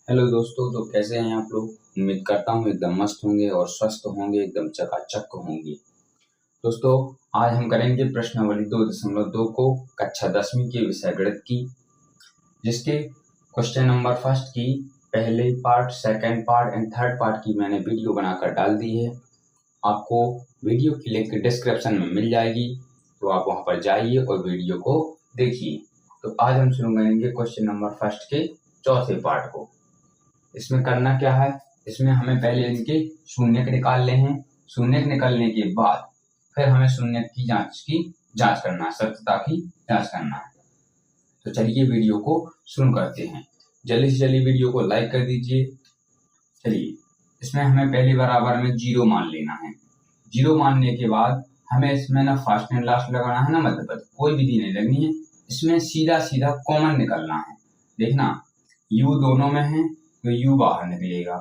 Hello दोस्तों, तो कैसे हैं आप लोग। उम्मीद करता हूँ एकदम मस्त होंगे और स्वस्थ होंगे, एकदम चकाचक होंगे। दोस्तों, आज हम करेंगे प्रश्नावली 2.2 को कक्षा 10वीं के विषय गणित की, जिसके क्वेश्चन नंबर फर्स्ट की पहले part, second part and third part की मैंने वीडियो बनाकर डाल दी है। आपको वीडियो की लिंक डिस्क्रिप्शन में मिल जाएगी, तो आप वहां पर जाइए और वीडियो को देखिए। तो आज हम शुरू करेंगे क्वेश्चन नंबर फर्स्ट के चौथे पार्ट को। इसमें करना क्या है, इसमें हमें पहले इनके शून्यक निकालने हैं। शून्यक निकालने के बाद फिर हमें शून्यक की जांच करना है, सत्यता की जांच करना है। तो चलिए वीडियो को शुरू करते हैं। जल्दी से जल्दी वीडियो को लाइक कर दीजिए। चलिए, इसमें हमें पहले बराबर में 0 मान लेना है। 0 मानने के बाद हमें इसमें ना फर्स्ट एंड लास्ट लगाना है ना मध्य पद, कोई विधि नहीं लगनी है। इसमें सीधा सीधा कॉमन निकलना है। देखना, u दोनों में है तो u बाहर निकलेगा,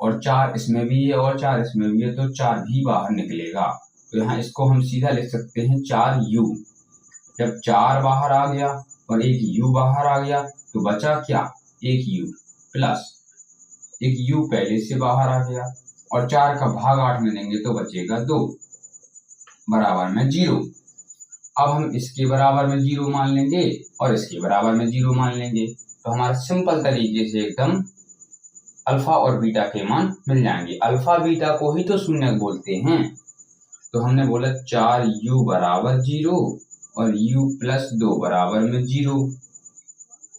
और 4 इसमें भी है और 4 इसमें भी है तो 4 भी बाहर निकलेगा। तो यहाँ इसको हम सीधा लिख सकते हैं 4u। जब 4 बाहर आ गया और एक u बाहर आ गया तो बचा क्या, एक u प्लस एक u पहले से बाहर आ गया, और 4 का भाग 8 में देंगे तो बचेगा 2 बराबर में 0। अब हम इसके बराबर में 0 मान लेंगे और इसके बराबर में 0 मान लेंगे, तो हमारा सिंपल तरीके से एकदम अल्फा और बीटा के मान मिल जाएंगे। अल्फा बीटा को ही तो शून्यक बोलते हैं। तो हमने बोला 4u बराबर 0 और u प्लस 2 बराबर में 0।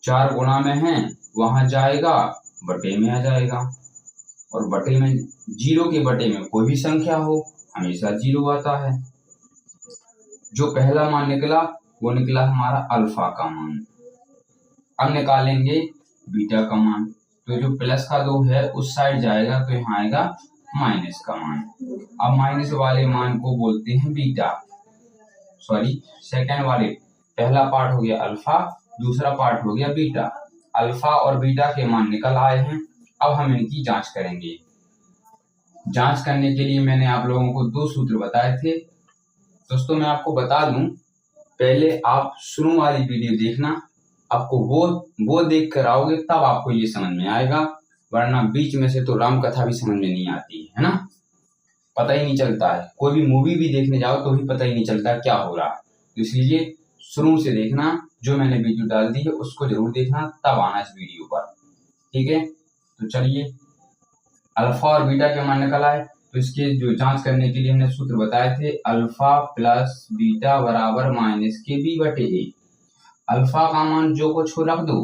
4 गुणा में है, वहां जाएगा बटे में आ जाएगा, और बटे में 0 के बटे में कोई भी संख्या हो हमेशा 0 आता है। जो पहला मान निकला वो निकला हमारा अल्फा का मान। अब निकालेंगे बीटा का मान। तो जो प्लस का 2 है उस साइड जाएगा तो यहाँ आएगा माइनस का मान। अब माइनस वाले मान को बोलते हैं बीटा, सेकंड वाले। पहला पार्ट हो गया अल्फा, दूसरा पार्ट हो गया बीटा। अल्फा और बीटा के मान निकल आए हैं। अब हम इनकी जांच करेंगे। जांच करने के लिए मैंने आप लोगों को 2 सूत्र बताए थे। दोस्तों, मैं आपको बता दूं, पहले आप शुरू वाली वीडियो देखना, आपको वो देख कर आओगे तब आपको ये समझ में आएगा, वरना बीच में से तो राम कथा भी समझ में नहीं आती है ना, पता ही नहीं चलता है। कोई भी मूवी भी देखने जाओ तो भी पता ही नहीं चलता क्या हो रहा है। तो इसलिए शुरू से देखना, जो मैंने वीडियो डाल दी है उसको जरूर देखना, तब आना इस वीडियो पर, ठीक है। तो चलिए, अल्फा और बीटा के मान निकल आए, तो इसके जो जांच करने के लिए हमने सूत्र बताए थे, अल्फा प्लस बीटा बराबर माइनस के बी बटे ए। अल्फा का मान जो कुछ हो रख दो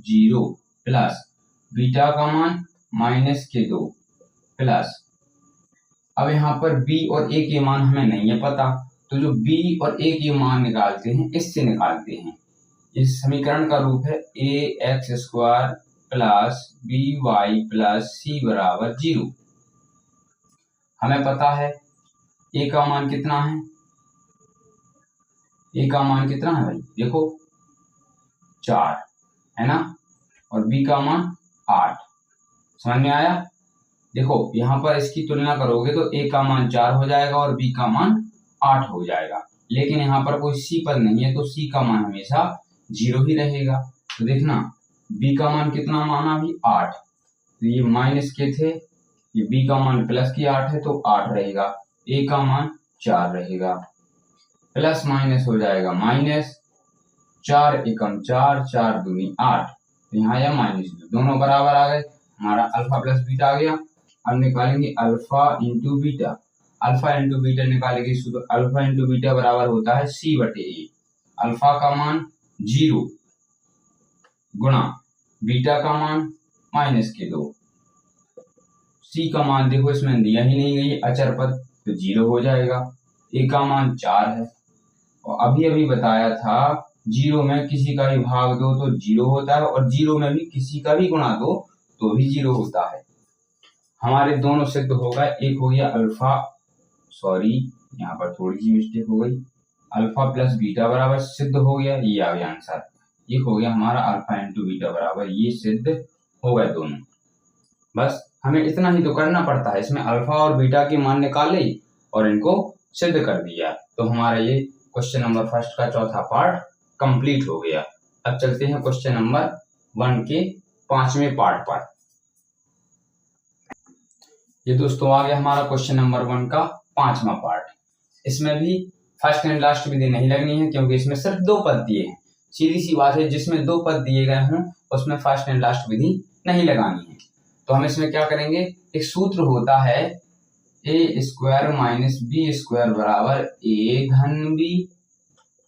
0 प्लस बीटा का मान माइनस के 2 प्लस। अब यहाँ पर b और a के मान हमें नहीं है पता, तो जो b और a के मान निकालते हैं इससे निकालते हैं। इस समीकरण का रूप है ax² plus by plus c बराबर 0। हमें पता है a का मान कितना है, a का मान कितना है भाई, देखो 4 है ना, और b का मान 8। समझ में आया। देखो यहाँ पर इसकी तुलना करोगे तो a का मान 4 हो जाएगा और b का मान 8 हो जाएगा, लेकिन यहाँ पर कोई c पद नहीं है तो c का मान हमेशा 0 ही रहेगा। तो देखना, b का मान कितना माना अभी 8, तो ये माइनस के थे, ये b का मान प्लस की 8 है तो 8 रहेगा, a का मान 4 रहेगा, प्लस माइनस हो जाएगा माइनस, 4 एकम 4, 4 दूनी 8, तो यहाँ आया माइनस 2, दोनों बराबर आ गए, हमारा अल्फा प्लस बीटा आ गया। अब निकालेंगे alpha into beta. Alpha into beta निकालेंगे, अल्फा इंटू बीटा बराबर होता है c बटे ए। अल्फा का मान 0 गुणा बीटा का मान माइनस के 2, c का मान देखो इसमें दिया ही नहीं गई अचर पद, तो 0 हो जाएगा। a का मान 4 है, और अभी अभी बताया था 0 में किसी का भी भाग दो तो 0 होता है, और 0 में भी किसी का भी गुणा दो तो भी 0 होता है। हमारे दोनों सिद्ध हो गए। एक हो गया अल्फा, यहाँ पर थोड़ी सी मिस्टेक हो गई, अल्फा प्लस बीटा बराबर सिद्ध हो गया, ये आ गया आंसर। एक हो गया हमारा अल्फा इंटू बीटा बराबर, ये सिद्ध हो गए दोनों। बस हमें इतना ही तो करना पड़ता है, इसमें अल्फा और बीटा के मान निकाले और इनको सिद्ध कर दिया, तो हमारा ये क्वेश्चन नंबर फर्स्ट का चौथा पार्ट कंप्लीट हो गया। अब चलते हैं क्वेश्चन नंबर 1 के 5वें पार्ट पर। ये दोस्तों आ गया हमारा क्वेश्चन नंबर 1 का 5वां पार्ट। इसमें भी फर्स्ट एंड लास्ट विधि नहीं लगनी है क्योंकि इसमें सिर्फ 2 पद दिए हैं। सीधी सी बात है, जिसमें 2 पद दिए गए हों उसमें फर्स्ट एंड लास्ट विधि नहीं लगानी है। तो हम इसमें क्या करेंगे, एक सूत्र होता है ए स्क्वायर माइनस बी स्क्वायर बराबर ए धन बी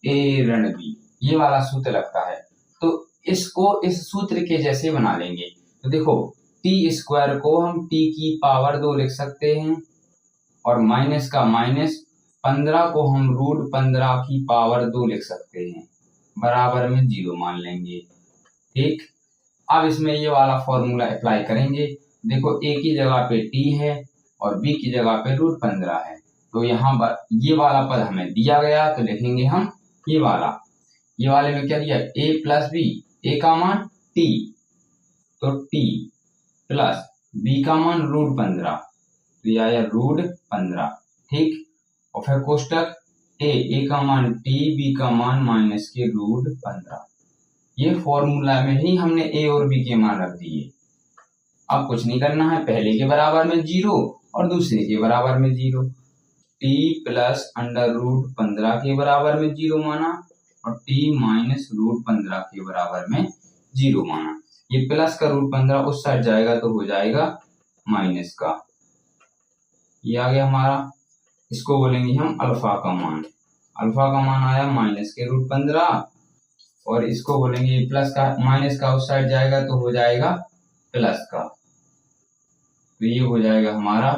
ए ऋण बी, ये वाला सूत्र लगता है। तो इसको इस सूत्र के जैसे बना लेंगे। तो देखो, टी स्क्वायर को हम टी की पावर 2 लिख सकते हैं और माइनस का माइनस 15 को हम रूट 15 की पावर 2 लिख सकते हैं, बराबर में 0 मान लेंगे। ठीक, अब इसमें ये वाला फॉर्मूला अप्लाई करेंगे। देखो, ए की जगह पे टी है और बी की जगह पे रूट 15 है, तो यहाँ ये वाला पद हमें दिया गया तो लिखेंगे हम ये वाले में क्या दिया, ए प्लस बी, ए का मान टी, तो टी प्लस बी का मान रूट 15, तो ये आया रूट 15। ठीक, और फिर कोष्टक ए का मान टी, बी का मान माइनस के रूट 15। ये फॉर्मूला में ही हमने ए और बी के मान रख दिए। अब कुछ नहीं करना है, पहले के बराबर में 0 और दूसरे के बराबर में 0। टी प्लस अंडर रूट 15 के बराबर में 0 माना और टी माइनस रूट 15 के बराबर में 0 माना। ये प्लस का रूट 15 उस साइड जाएगा तो हो जाएगा माइनस का। ये आ गया हमारा, इसको बोलेंगे हम अल्फा का मान। अल्फा का मान आया माइनस के रूट 15 और इसको बोलेंगे प्लस का, माइनस का उस साइड जाएगा तो हो जाएगा प्लस का, तो ये हो जाएगा हमारा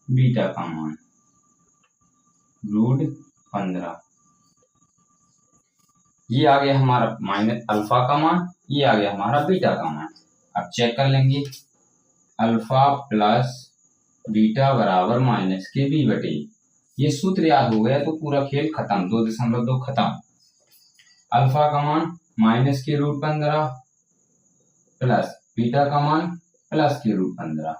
बीटा का मान रूट 15। ये आ गया हमारा माइनस अल्फा का मान, ये आ गया हमारा बीटा का मान। अब चेक कर लेंगे, अल्फा प्लस बीटा बराबर माइनस के बी बटे, ये सूत्र याद हो गया तो पूरा खेल खत्म, 2.2 खत्म। अल्फा का मान माइनस के रूट 15 प्लस बीटा का मान प्लस के रूट 15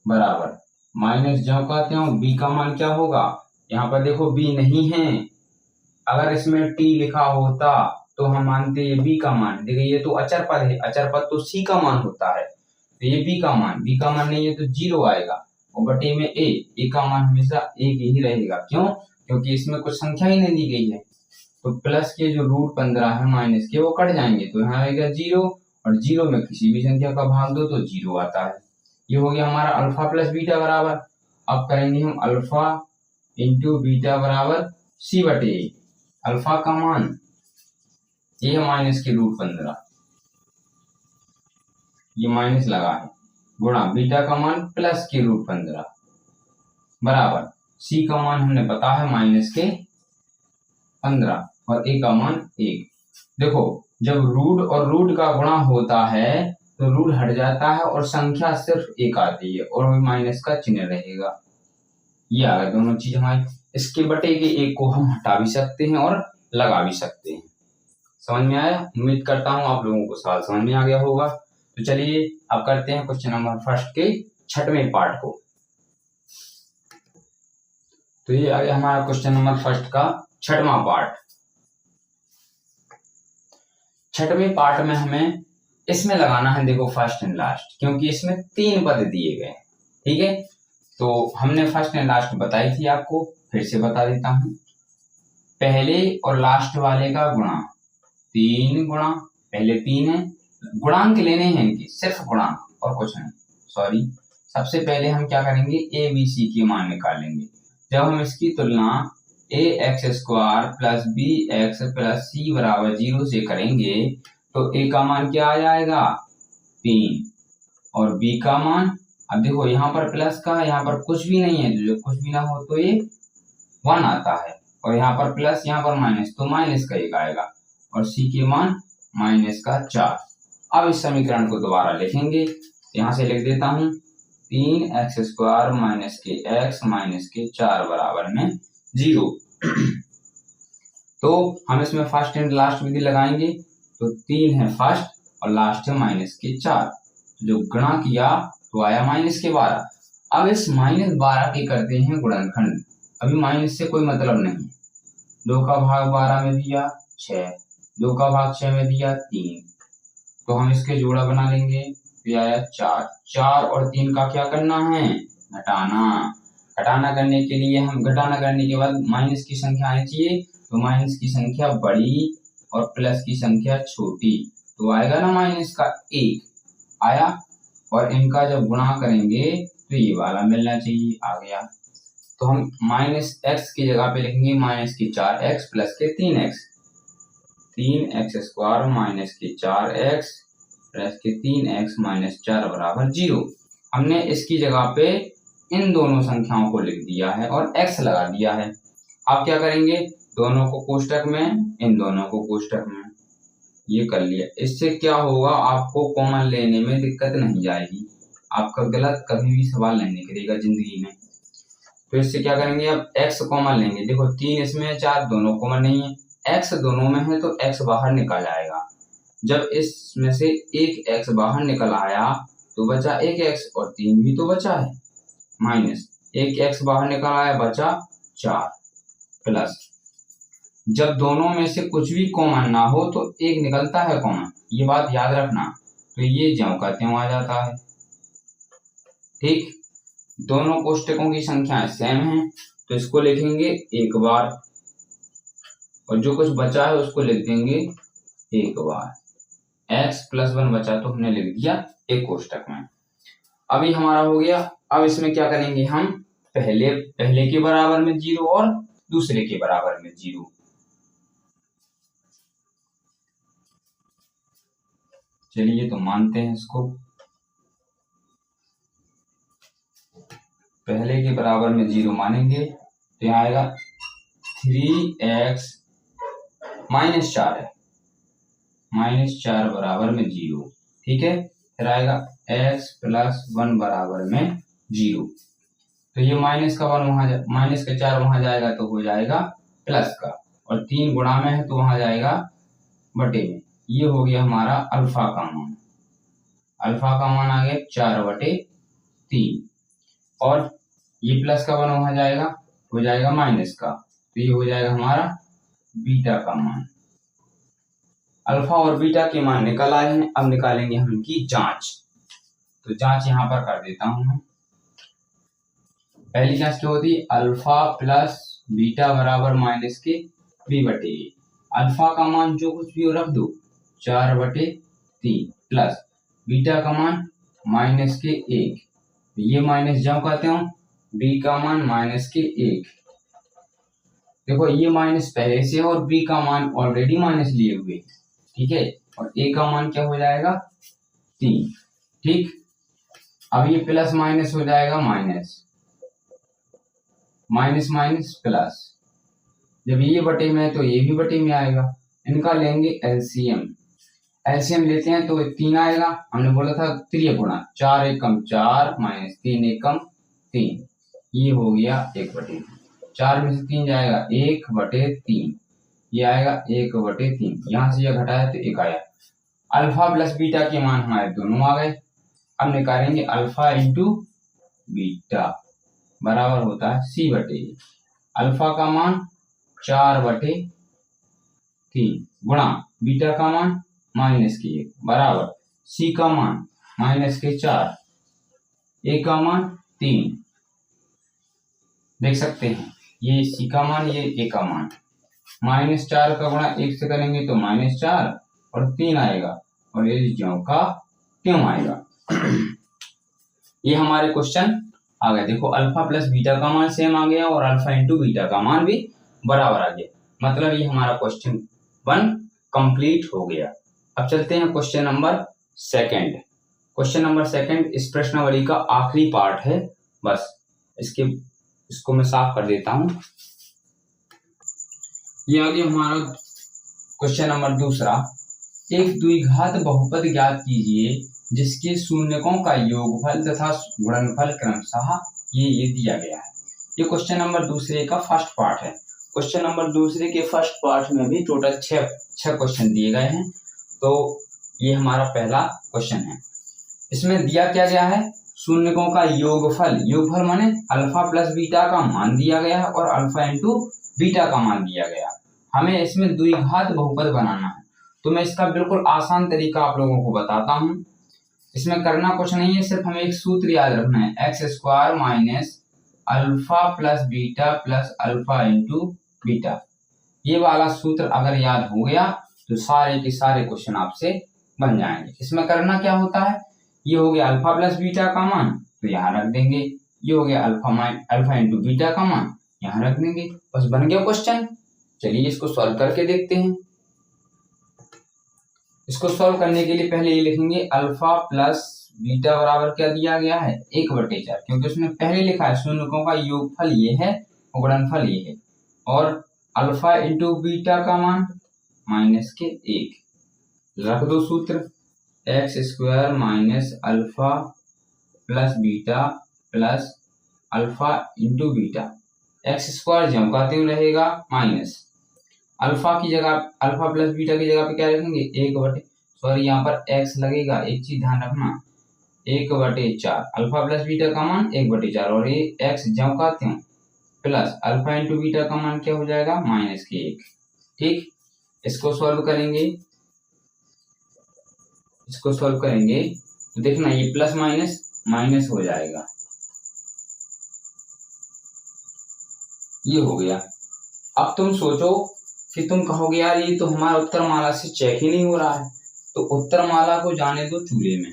बराबर माइनस ज्यों का त्यों बी का मान क्या होगा। यहाँ पर देखो बी नहीं है, अगर इसमें टी लिखा होता तो हम मानते ये बी का मान। देखिए ये तो अचर पद है, अचर पद तो सी का मान होता है, तो ये बी का मान नहीं है तो 0 आएगा और बटे में ए का मान हमेशा एक ही रहेगा। क्यों? क्योंकि इसमें कुछ संख्या ही नहीं दी गई है। तो प्लस के जो रूट 15 है माइनस के वो कट जाएंगे तो यहाँ आएगा 0 और 0 में किसी भी संख्या का भाग दो तो 0 आता है। ये हो गया हमारा अल्फा प्लस बीटा बराबर, अब करेंगे हम अल्फा इंटू बीटा बराबर सी बटे अल्फा का मान ये माइनस के रूट 15, ये माइनस लगा है, गुणा बीटा का मान प्लस के रूट 15 बराबर सी का मान हमने पता है माइनस के 15 और ए का मान 1। देखो जब रूट और रूट का गुणा होता है तो रूट हट जाता है और संख्या सिर्फ 1 आती है और माइनस का चिन्ह रहेगा। ये आ गया दोनों चीज हमारी। इसके बटे के 1 को हम हटा भी सकते हैं और लगा भी सकते हैं। समझ में आया? उम्मीद करता हूँ आप लोगों को सवाल समझ में आ गया होगा। तो चलिए अब करते हैं क्वेश्चन नंबर फर्स्ट के 6वें पार्ट को। तो ये आ गया हमारा क्वेश्चन नंबर फर्स्ट का 6वां पार्ट। 6वें पार्ट में हमें इसमें लगाना है, देखो फर्स्ट एंड लास्ट, क्योंकि इसमें 3 पद दिए गए। ठीक है, तो हमने फर्स्ट एंड लास्ट बताई थी आपको, फिर से बता देता हूं। पहले और लास्ट वाले का गुणा 3 गुणा, पहले 3 है, गुणांक लेने हैं इनके, सिर्फ गुणांक और कुछ नहीं। सॉरी, सबसे पहले हम क्या करेंगे, ए बी सी के मान निकालेंगे। जब हम इसकी तुलना a x square plus b x plus c बराबर 0 से करेंगे तो ए का मान क्या आ जाएगा 3 और बी का मान, अब देखो यहाँ पर प्लस का, यहाँ पर कुछ भी नहीं है, जो कुछ भी ना हो तो ये 1 आता है, और यहाँ पर प्लस यहाँ पर माइनस तो माइनस का 1 आएगा और सी के मान माइनस का 4। अब इस समीकरण को दोबारा लिखेंगे, यहाँ से लिख देता हूँ 3x स्क्वायर माइनस के x माइनस के 4 बराबर में 0। तो हम इसमें फर्स्ट एंड लास्ट विधि लगाएंगे, तो 3 है फर्स्ट और लास्ट है माइनस के 4, जो गुणा किया तो आया माइनस के 12। अब इस माइनस 12 के करते हैं गुणनखंड। अभी माइनस से कोई मतलब नहीं, 2 का भाग 12 में दिया 6, 2 का भाग 6 में दिया 3, तो हम इसके जोड़ा बना लेंगे तो ये आया 4। 4 और 3 का क्या करना है, घटाना। घटाना करने के लिए हम घटाना करने के बाद माइनस की संख्या आनी चाहिए, तो माइनस की संख्या बड़ी और प्लस की संख्या छोटी, तो आएगा ना माइनस का 1 आया। और इनका जब गुणा करेंगे तो ये वाला मिलना चाहिए, आ गया। तो हम माइनस एक्स की जगह पे लिखेंगे माइनस की 4x प्लस के 3x, 3x² माइनस के 4x प्लस के 3x माइनस 4 बराबर 0। हमने इसकी जगह पे इन दोनों संख्याओं को लिख दिया है और x लगा दिया है। आप क्या करेंगे, दोनों को कोष्टक में, इन दोनों को कोष्टक में, ये कर लिया। इससे क्या होगा, आपको कॉमन लेने में दिक्कत नहीं जाएगी, आपका गलत कभी भी सवाल नहीं निकलेगा जिंदगी में। तो इससे क्या करेंगे, अब x कॉमन लेंगे। देखो 3 इसमें है, 4 दोनों कॉमन नहीं है, x दोनों में है तो x बाहर निकल आएगा। जब इसमें से एक x बाहर निकल आया तो बचा एक x और 3 भी तो बचा है, माइनस एक x बाहर निकल आया बचा 4 प्लस, जब दोनों में से कुछ भी कॉमन ना हो तो एक निकलता है कॉमन, ये बात याद रखना। तो ये ज्यों का त्यों आ जाता है। ठीक, दोनों कोष्टकों की संख्याएं सेम है तो इसको लिखेंगे एक बार और जो कुछ बचा है उसको लिख देंगे एक बार। x + 1 बचा तो हमने लिख दिया एक कोष्टक में। अभी हमारा हो गया। अब इसमें क्या करेंगे, हम पहले के बराबर में 0 और दूसरे के बराबर में 0। चलिए तो मानते हैं इसको, पहले के बराबर में 0 मानेंगे तो यहाँ आएगा 3x - 4 है, -4 बराबर में 0। ठीक है, फिर आएगा x + 1 बराबर में 0। तो ये माइनस का 4 वहां जाएगा तो हो जाएगा प्लस का, और 3 गुणा में है तो वहां जाएगा बटे में। ये हो गया हमारा अल्फा का मान। अल्फा का मान आ गया 4/3, और ये प्लस का 1 वहां जाएगा, हो जाएगा माइनस का, तो ये हो जाएगा हमारा बीटा का मान। अल्फा और बीटा के मान निकल आए हैं। अब निकालेंगे हम इनकी जांच। तो जांच यहाँ पर कर देता हूं मैं। पहली जांच क्या होती है, अल्फा प्लस बीटा बराबर माइनस के b/a। अल्फा का मान जो कुछ भी हो रख दो 4/3 प्लस बीटा का मान माइनस के 1, ये माइनस जब कहते हो, b का मान माइनस के 1। देखो ये माइनस पहले से और b का मान ऑलरेडी माइनस लिए हुए, ठीक है, और a का मान क्या हो जाएगा 3। ठीक, अब ये प्लस माइनस हो जाएगा माइनस, माइनस माइनस प्लस, जब ये बटे में है तो ये भी बटे में आएगा। इनका लेंगे एलसीएम। एलसीएम लेते हैं तो 3 आएगा, हमने बोला था 3 गुणा 4 एकम 4 माइनस 3 एकम 3, ये हो गया 1/3। 4 में से 3 जाएगा 1/3, ये आएगा 1/3। यहाँ से ये घटाया तो 1 आया। अल्फा प्लस बीटा के मान हमारे दोनों आ गए। अब निकालेंगे अल्फा इंटू बीटा बराबर होता है c/a। अल्फा का मान 4/3 गुणा बीटा का मान -1 बराबर c का मान -4, a का मान 3। देख सकते हैं ये c का मान, ये a का मान। -4 का गुणा 1 से करेंगे तो -4 और 3 आएगा, और ये ज्यों का त्यों आएगा। ये हमारे क्वेश्चन आ गए। देखो अल्फा प्लस बीटा का मान सेम आ गया और अल्फा इंटू बीटा का मान भी बराबर आ गया। मतलब ये हमारा क्वेश्चन 1 कंप्लीट हो गया। अब चलते हैं क्वेश्चन नंबर 2। क्वेश्चन नंबर 2 इस प्रश्नावली का आखिरी पार्ट है। बस इसको मैं साफ कर देता हूं। ये आ गया हमारा क्वेश्चन नंबर 2। एक द्विघात बहुपद ज्ञात कीजिए जिसके शून्यकों का योगफल तथा गुणनफल क्रमशः ये दिया गया है। ये क्वेश्चन नंबर 2 का फर्स्ट पार्ट है। क्वेश्चन नंबर 2 के फर्स्ट पार्ट में भी टोटल 6 क्वेश्चन दिए गए हैं। तो ये हमारा पहला क्वेश्चन है। इसमें दिया क्या गया है, शून्यकों का योगफल। योगफल माने अल्फा प्लस बीटा का मान दिया गया है और अल्फा इंटू बीटा का मान दिया गया। हमें इसमें द्विघात बहुपद बनाना है। तो मैं इसका बिल्कुल आसान तरीका आप लोगों को बताता हूं। इसमें करना कुछ नहीं है, सिर्फ हमें एक सूत्र याद रखना है, x square minus alpha plus beta plus alpha into beta. ये वाला सूत्र अगर याद हो गया तो सारे के सारे क्वेश्चन आपसे बन जाएंगे। इसमें करना क्या होता है, ये हो गया अल्फा प्लस बीटा का मान तो यहाँ रख देंगे, ये हो गया अल्फा इंटू बीटा का मान यहाँ रख देंगे, बस बन गया क्वेश्चन। चलिए इसको सॉल्व करके देखते हैं। इसको सॉल्व करने के लिए पहले ये लिखेंगे अल्फा प्लस बीटा बराबर क्या दिया गया है 1/4, क्योंकि उसमें पहले लिखा है शून्यकों का योगफल ये है और गुणनफल ये है, और अल्फा इंटू बीटा का मान -1 रख दो सूत्र, x square minus alpha plus beta plus alpha into beta, x square जमकाते हुए रहेगा माइनस अल्फा की जगह, अल्फा प्लस बीटा की जगह पे क्या रखेंगे 1/, सॉरी यहाँ पर एक्स लगेगा, एक चीज ध्यान रखना 1/4, अल्फा प्लस बीटा का मान 1/4 और ये एक्स जमकाते हैं प्लस अल्फा इंटू बीटा का मान क्या हो जाएगा -1। ठीक, इसको सॉल्व करेंगे, इसको सॉल्व करेंगे तो देखना ये प्लस माइनस माइनस हो जाएगा, ये हो गया। अब तुम सोचो कि तुम कहोगे यार ये तो हमारा उत्तरमाला से चेक ही नहीं हो रहा है, तो उत्तरमाला को जाने दो चूल्हे में।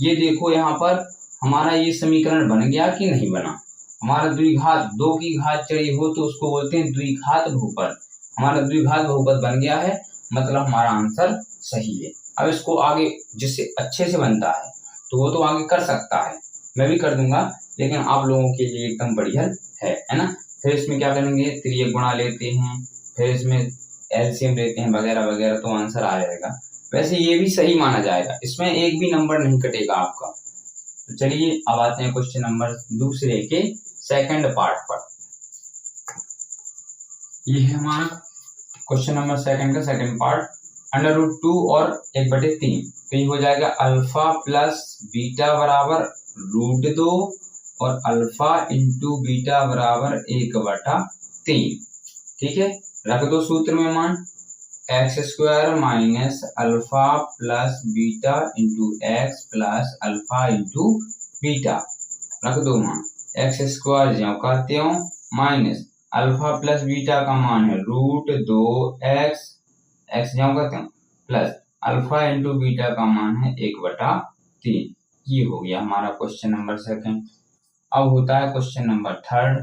ये देखो यहाँ पर हमारा ये समीकरण बन गया कि नहीं बना, हमारा द्विघात 2 की घात चढ़ी हो तो उसको बोलते हैं द्विघात बहुपद, हमारा द्विघात बहुपद बन गया है, मतलब हमारा आंसर सही है। अब इसको आगे जिससे अच्छे से बनता है तो वो तो आगे कर सकता है, मैं भी कर दूंगा, लेकिन आप लोगों के लिए एकदम बढ़िया है ना। फिर इसमें क्या करेंगे, त्रियक गुणा लेते हैं, फिर इसमें एलसीएम लेते हैं वगैरह वगैरह, तो आंसर आ जाएगा। वैसे ये भी सही माना जाएगा, इसमें एक भी नंबर नहीं कटेगा आपका। तो चलिए अब आते हैं क्वेश्चन नंबर दूसरे के सेकंड पार्ट पर। ये है हमारा क्वेश्चन नंबर सेकंड का सेकंड पार्ट, √2 और 1/3, तो ये हो जाएगा अल्फा प्लस बीटा बराबर √2 और अल्फा इंटू बीटा बराबर 1/3। ठीक है, रख दो सूत्र में मान, x square minus alpha plus beta into x plus alpha into beta, रख दो मान, एक्स स्क्वायर ज्यों का त्यों माइनस अल्फा प्लस बीटा का मान है √2x, एक्स ज्यों का त्यों प्लस अल्फा इंटू बीटा का मान है 1/3। ये हो गया हमारा क्वेश्चन नंबर सेकंड। अब होता है question number third.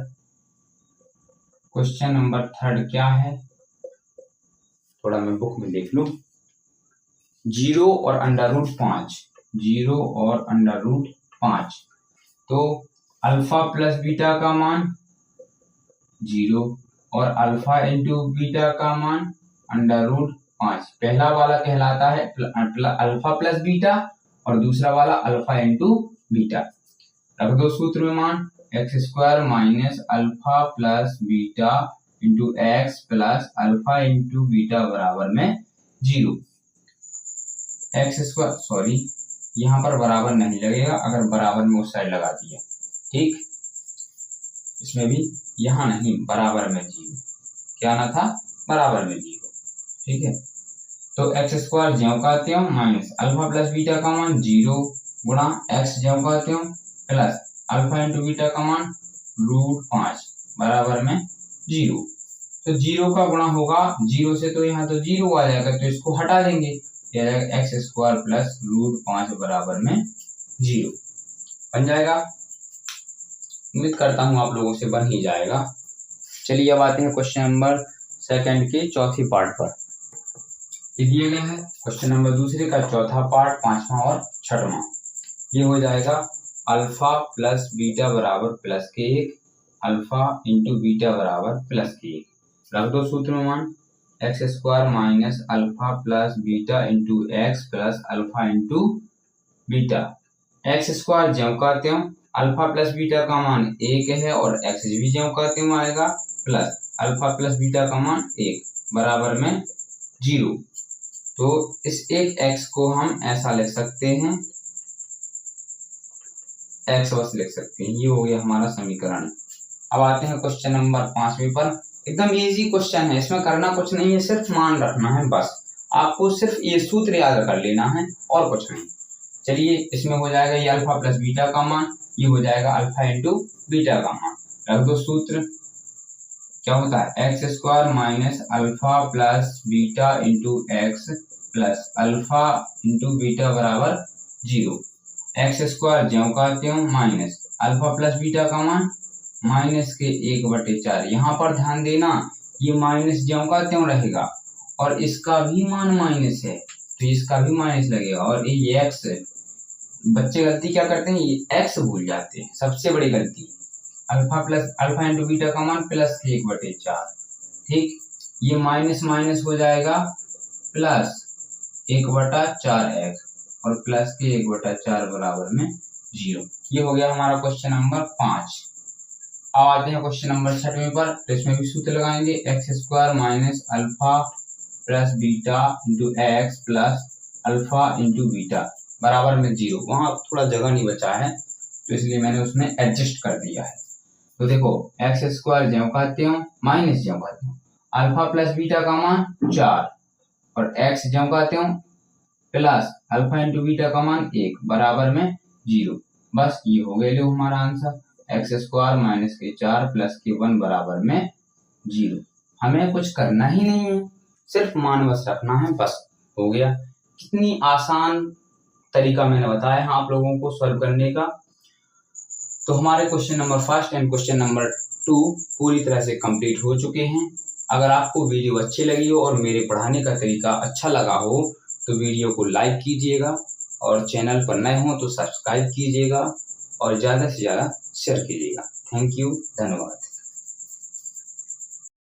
Question number third क्या है, थोड़ा मैं बुक में देख लूं। 0 और √5, 0 और √5, तो अल्फा प्लस बीटा का मान 0 और अल्फा इंटू बीटा का मान √5। पहला वाला कहलाता है अल्फा प्लस बीटा और दूसरा वाला अल्फा इंटू बीटा। रख दो सूत्र में मान, x square minus alpha plus beta into x plus alpha into beta बराबर में 0। एक्स स्क्वायर, सॉरी यहाँ पर बराबर नहीं लगेगा, अगर बराबर में उस साइड लगा दिया, ठीक, इसमें भी यहाँ नहीं, बराबर में 0, क्या ना था बराबर में 0। ठीक है, तो एक्स स्क्वायर ज्यों का त्यों माइनस अल्फा प्लस बीटा का मान 0 गुणा एक्स ज्यों का त्यों प्लस अल्फा इंटू बीटा का मान √5 बराबर में 0। तो 0 का गुणा होगा 0 से, तो यहाँ तो 0 आ जाएगा, तो इसको हटा देंगे, यह जाएगा एक्स स्क्वायर प्लस √5 बराबर में 0 बन जाएगा। उम्मीद करता हूँ आप लोगों से बन ही जाएगा। चलिए अब आते हैं क्वेश्चन नंबर सेकंड के चौथी पार्ट पर। ये दिया गया है क्वेश्चन नंबर दूसरे का चौथा पार्ट, पांचवा और छठवां। ये हो जाएगा अल्फा प्लस बीटा बराबर +1, अल्फा इंटू बीटा बराबर +1। रख दो सूत्र में मान, x square minus alpha plus beta into x plus alpha into beta. X square ज्यों का त्यों, अल्फा प्लस बीटा का मान 1 है और एक्स भी ज्यों का त्यों आएगा, प्लस अल्फा प्लस बीटा का मान 1 बराबर में 0। तो इस एक एक्स को हम ऐसा लिख सकते हैं, एक्स बस लिख सकते हैं। ये हो गया हमारा समीकरण। अब आते हैं क्वेश्चन नंबर 5वें पर। एकदम इजी क्वेश्चन है, इसमें करना कुछ नहीं है, सिर्फ मान रखना है बस। आपको सिर्फ ये सूत्र याद कर लेना है और कुछ नहीं। चलिए इसमें हो जाएगा ये अल्फा प्लस बीटा का मान, ये हो जाएगा अल्फा इंटू बीटा का मान। रख दो सूत्र, क्या होता है x square minus alpha plus beta into x plus alpha into beta बराबर 0। एक्स स्क्वायर ज्यों का त्यों माइनस अल्फा प्लस बीटा का मान माइनस के 1/4। यहाँ पर ध्यान देना ये माइनस ज्यों का त्यों रहेगा और इसका भी मान माइनस है तो इसका भी माइनस लगेगा। और ये एक्स, बच्चे गलती क्या करते हैं, ये एक्स भूल जाते हैं, सबसे बड़ी गलती। अल्फा इंटू बीटा का मान प्लस के 1/4, ठीक। ये माइनस माइनस हो जाएगा प्लस 1/4x और प्लस के 1/4 बराबर में 0। ये हो गया हमारा क्वेश्चन नंबर 5। अब आते हैं क्वेश्चन नंबर 6 पर, तो इसमें भी सूत्र लगाएंगे x square minus alpha plus beta into x plus alpha into beta बराबर में 0। वहां थोड़ा जगह नहीं बचा है तो इसलिए मैंने उसमें एडजस्ट कर दिया है। तो देखो एक्स स्क्वायर ज्यों का त्यों माइनस ज्यों का त्यों, अल्फा प्लस बीटा का मान 4 और एक्स ज्यों का त्यों प्लस अल्फा इंटू बीटा का मान 1 बराबर में 0। बस ये हो गया लो हमारा आंसर, एक्स स्क्वायर माइनस के 4 प्लस के 1 बराबर में 0। हमें कुछ करना ही नहीं है, सिर्फ मान बस रखना है, बस हो गया। कितनी आसान तरीका मैंने बताया है आप लोगों को सॉल्व करने का। तो हमारे question number 1 and question number 2 पूरी तरह से कंप्लीट हो चुके हैं। अगर आपको वीडियो अच्छी लगी हो और मेरे पढ़ाने का तरीका अच्छा लगा हो तो वीडियो को लाइक कीजिएगा और चैनल पर नए हो तो सब्सक्राइब कीजिएगा और ज़्यादा से ज़्यादा शेयर कीजिएगा। थैंक यू, धन्यवाद।